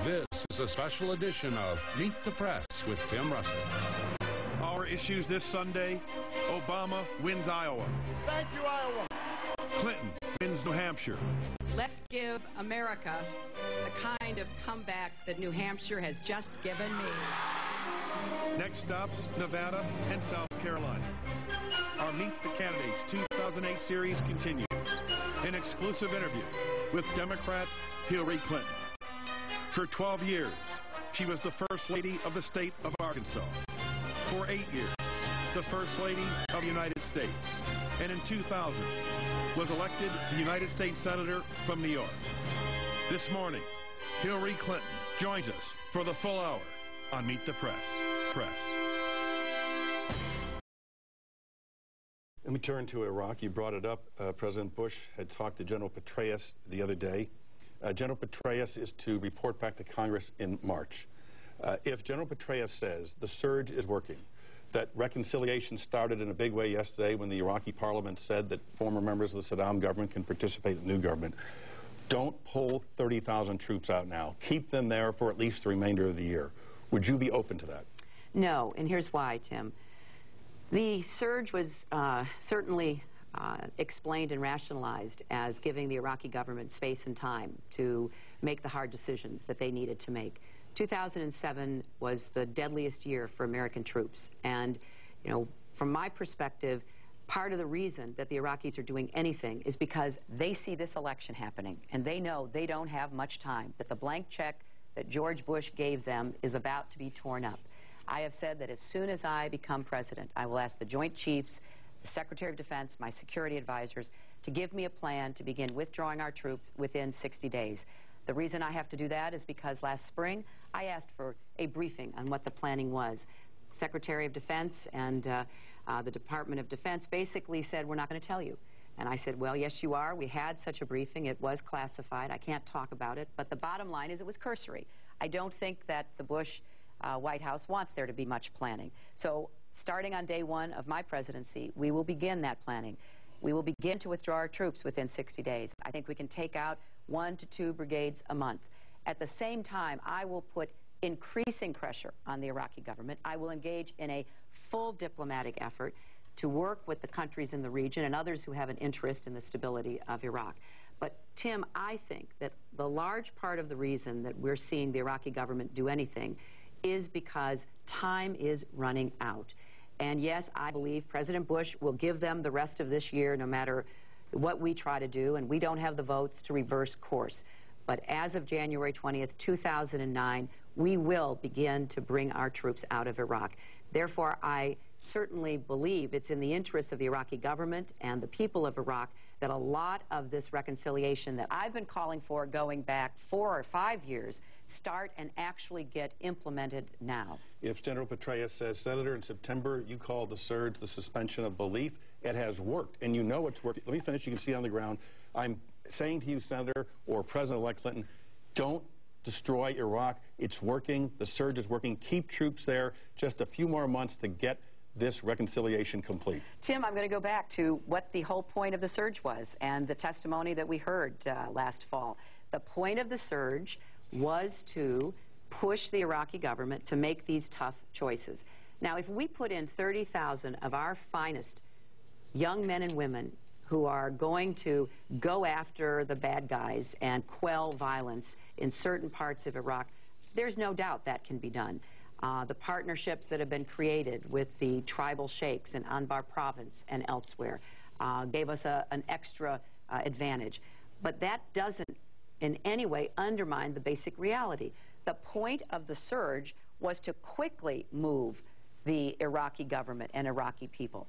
This is a special edition of Meet the Press with Tim Russert. Our issues this Sunday: Obama wins Iowa. Thank you, Iowa. Clinton wins New Hampshire. Let's give America the kind of comeback that New Hampshire has just given me. Next stops, Nevada and South Carolina. Our Meet the Candidates 2008 series continues. An exclusive interview with Democrat Hillary Clinton. For 12 years, she was the First Lady of the state of Arkansas. For 8 years, the First Lady of the United States. And in 2000, was elected the United States Senator from New York. This morning, Hillary Clinton joins us for the full hour on Meet the Press. Let me turn to Iraq. You brought it up. President Bush had talked to General Petraeus the other day. General Petraeus is to report back to Congress in March. If General Petraeus says the surge is working, that reconciliation started in a big way yesterday when the Iraqi parliament said that former members of the Saddam government can participate in the new government, don't pull 30,000 troops out now. Keep them there for at least the remainder of the year. Would you be open to that? No, and here's why, Tim. The surge was certainly explained and rationalized as giving the Iraqi government space and time to make the hard decisions that they needed to make. 2007 was the deadliest year for American troops, and from my perspective, part of the reason that the Iraqis are doing anything is because they see this election happening, and they know they don't have much time, that the blank check that George Bush gave them is about to be torn up. I have said that as soon as I become president, I will ask the Joint Chiefs, the Secretary of Defense, my security advisors, to give me a plan to begin withdrawing our troops within 60 days. The reason I have to do that is because last spring I asked for a briefing on what the planning was. Secretary of Defense and the Department of Defense basically said, we're not going to tell you. And I said, well, yes, you are. We had such a briefing. It was classified. I can't talk about it. But the bottom line is it was cursory. I don't think that the Bush White House wants there to be much planning. So starting on day one of my presidency, we will begin that planning. We will begin to withdraw our troops within 60 days. I think we can take out 1 to 2 brigades a month. At the same time, I will put increasing pressure on the Iraqi government. I will engage in a full diplomatic effort to work with the countries in the region and others who have an interest in the stability of Iraq. But, Tim, I think that the large part of the reason that we're seeing the Iraqi government do anything is because time is running out. And yes, I believe President Bush will give them the rest of this year no matter what we try to do, and we don't have the votes to reverse course. But as of January 20th, 2009, we will begin to bring our troops out of Iraq. Therefore, I certainly believe it's in the interest of the Iraqi government and the people of Iraq that a lot of this reconciliation that I've been calling for going back 4 or 5 years start and actually get implemented now. If General Petraeus says, Senator, in September you called the surge the suspension of belief, it has worked, and you know it's working. Let me finish. You can see it on the ground. I'm saying to you, Senator, or President-elect Clinton, don't destroy Iraq. It's working. The surge is working. Keep troops there. Just a few more months to get this reconciliation complete. Tim, I'm going to go back to what the whole point of the surge was and the testimony that we heard last fall. The point of the surge was to push the Iraqi government to make these tough choices. Now, if we put in 30,000 of our finest young men and women who are going to go after the bad guys and quell violence in certain parts of Iraq, there's no doubt that can be done. The partnerships that have been created with the tribal sheikhs in Anbar province and elsewhere gave us an extra advantage. But that doesn't in any way undermine the basic reality. The point of the surge was to quickly move the Iraqi government and Iraqi people.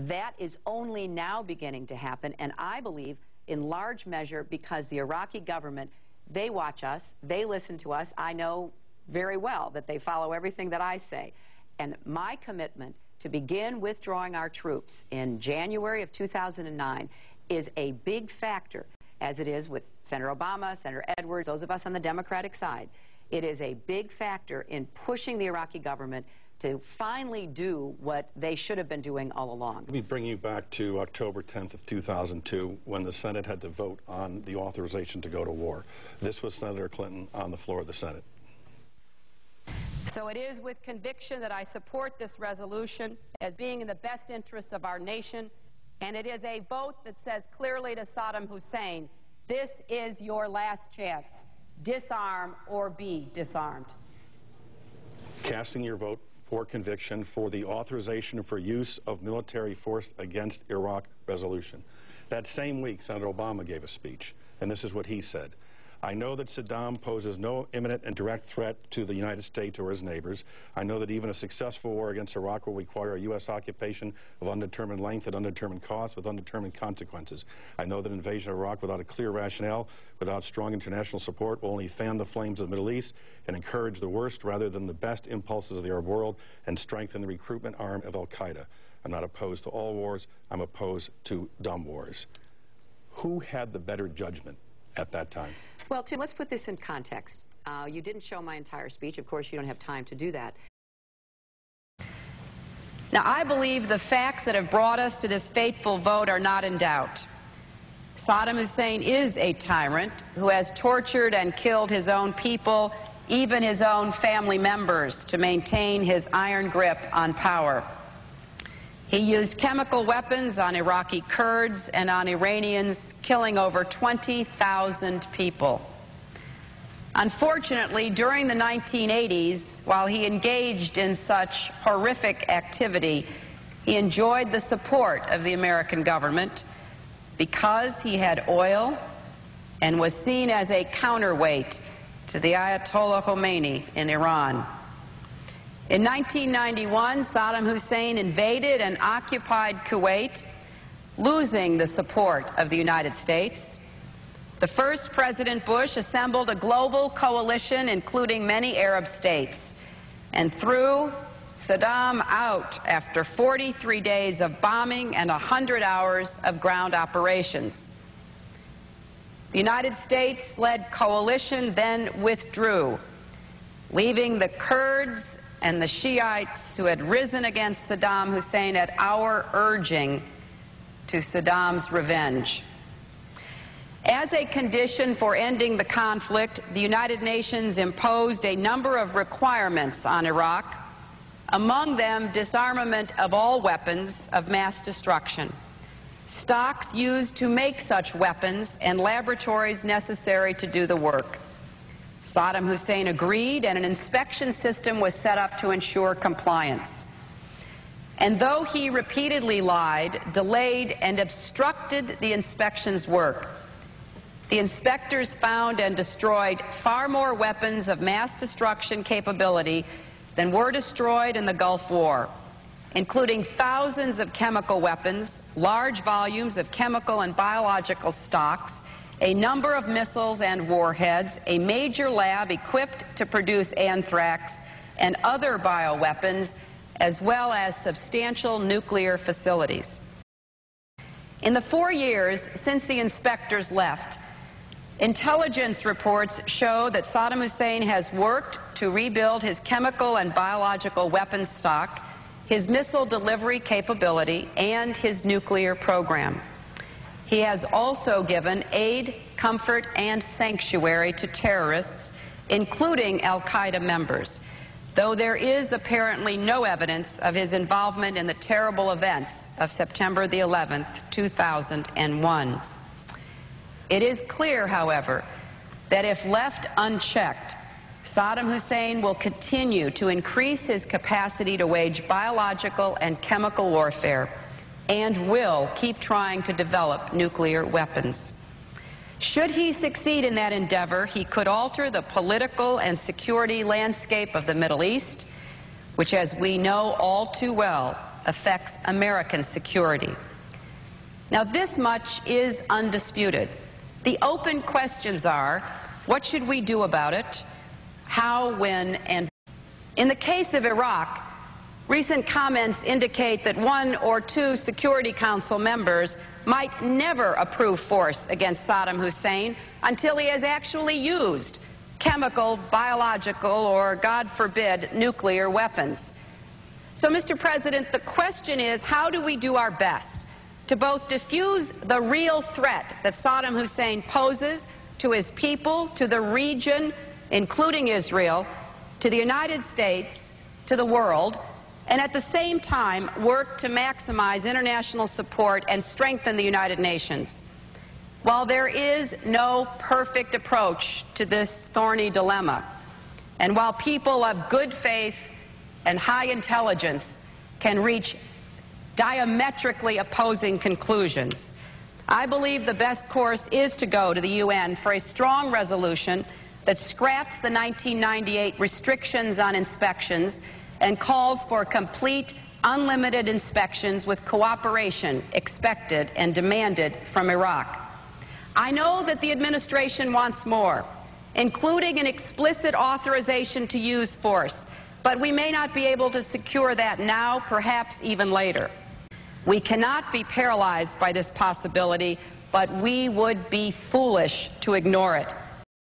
That is only now beginning to happen, and I believe in large measure because the Iraqi government, they watch us, they listen to us. I know very well that they follow everything that I say. And my commitment to begin withdrawing our troops in January of 2009 is a big factor, as it is with Senator Obama, Senator Edwards, those of us on the Democratic side. It is a big factor in pushing the Iraqi government to finally do what they should have been doing all along. Let me bring you back to October 10th of 2002 when the Senate had to vote on the authorization to go to war. This was Senator Clinton on the floor of the Senate. So it is with conviction that I support this resolution as being in the best interests of our nation, and it is a vote that says clearly to Saddam Hussein, this is your last chance. Disarm or be disarmed. Casting your vote for conviction for the authorization for use of military force against Iraq resolution. That same week, Senator Obama gave a speech, and this is what he said. I know that Saddam poses no imminent and direct threat to the United States or his neighbors. I know that even a successful war against Iraq will require a U.S. occupation of undetermined length at undetermined cost with undetermined consequences. I know that invasion of Iraq without a clear rationale, without strong international support, will only fan the flames of the Middle East and encourage the worst rather than the best impulses of the Arab world and strengthen the recruitment arm of al-Qaeda. I'm not opposed to all wars. I'm opposed to dumb wars. Who had the better judgment at that time? Well, Tim, let's put this in context. You didn't show my entire speech. Of course, you don't have time to do that. Now, I believe the facts that have brought us to this fateful vote are not in doubt. Saddam Hussein is a tyrant who has tortured and killed his own people, even his own family members, to maintain his iron grip on power. He used chemical weapons on Iraqi Kurds and on Iranians, killing over 20,000 people. Unfortunately, during the 1980s, while he engaged in such horrific activity, he enjoyed the support of the American government because he had oil and was seen as a counterweight to the Ayatollah Khomeini in Iran. In 1991, Saddam Hussein invaded and occupied Kuwait, losing the support of the United States. The first President Bush assembled a global coalition, including many Arab states, and threw Saddam out after 43 days of bombing and 100 hours of ground operations. The United States-led coalition then withdrew, leaving the Kurds and the Shiites who had risen against Saddam Hussein at our urging to Saddam's revenge. As a condition for ending the conflict, the United Nations imposed a number of requirements on Iraq, among them disarmament of all weapons of mass destruction, stocks used to make such weapons, and laboratories necessary to do the work. Saddam Hussein agreed, and an inspection system was set up to ensure compliance. And though he repeatedly lied, delayed, and obstructed the inspection's work, the inspectors found and destroyed far more weapons of mass destruction capability than were destroyed in the Gulf War, including thousands of chemical weapons, large volumes of chemical and biological stocks, a number of missiles and warheads, a major lab equipped to produce anthrax and other bioweapons, as well as substantial nuclear facilities. In the 4 years since the inspectors left, intelligence reports show that Saddam Hussein has worked to rebuild his chemical and biological weapons stock, his missile delivery capability, and his nuclear program. He has also given aid, comfort, and sanctuary to terrorists, including al-Qaeda members, though there is apparently no evidence of his involvement in the terrible events of September the 11th, 2001. It is clear, however, that if left unchecked, Saddam Hussein will continue to increase his capacity to wage biological and chemical warfare, and will keep trying to develop nuclear weapons. Should he succeed in that endeavor, he could alter the political and security landscape of the Middle East, which, as we know all too well, affects American security. Now, this much is undisputed. The open questions are, what should we do about it? How, when, and... In the case of Iraq, recent comments indicate that 1 or 2 Security Council members might never approve force against Saddam Hussein until he has actually used chemical, biological, or, God forbid, nuclear weapons. So, Mr. President, the question is, how do we do our best to both defuse the real threat that Saddam Hussein poses to his people, to the region, including Israel, to the United States, to the world, and at the same time work to maximize international support and strengthen the United Nations? While there is no perfect approach to this thorny dilemma, and while people of good faith and high intelligence can reach diametrically opposing conclusions, I believe the best course is to go to the UN for a strong resolution that scraps the 1998 restrictions on inspections and calls for complete, unlimited inspections with cooperation expected and demanded from Iraq. I know that the administration wants more, including an explicit authorization to use force, but we may not be able to secure that now, perhaps even later. We cannot be paralyzed by this possibility, but we would be foolish to ignore it.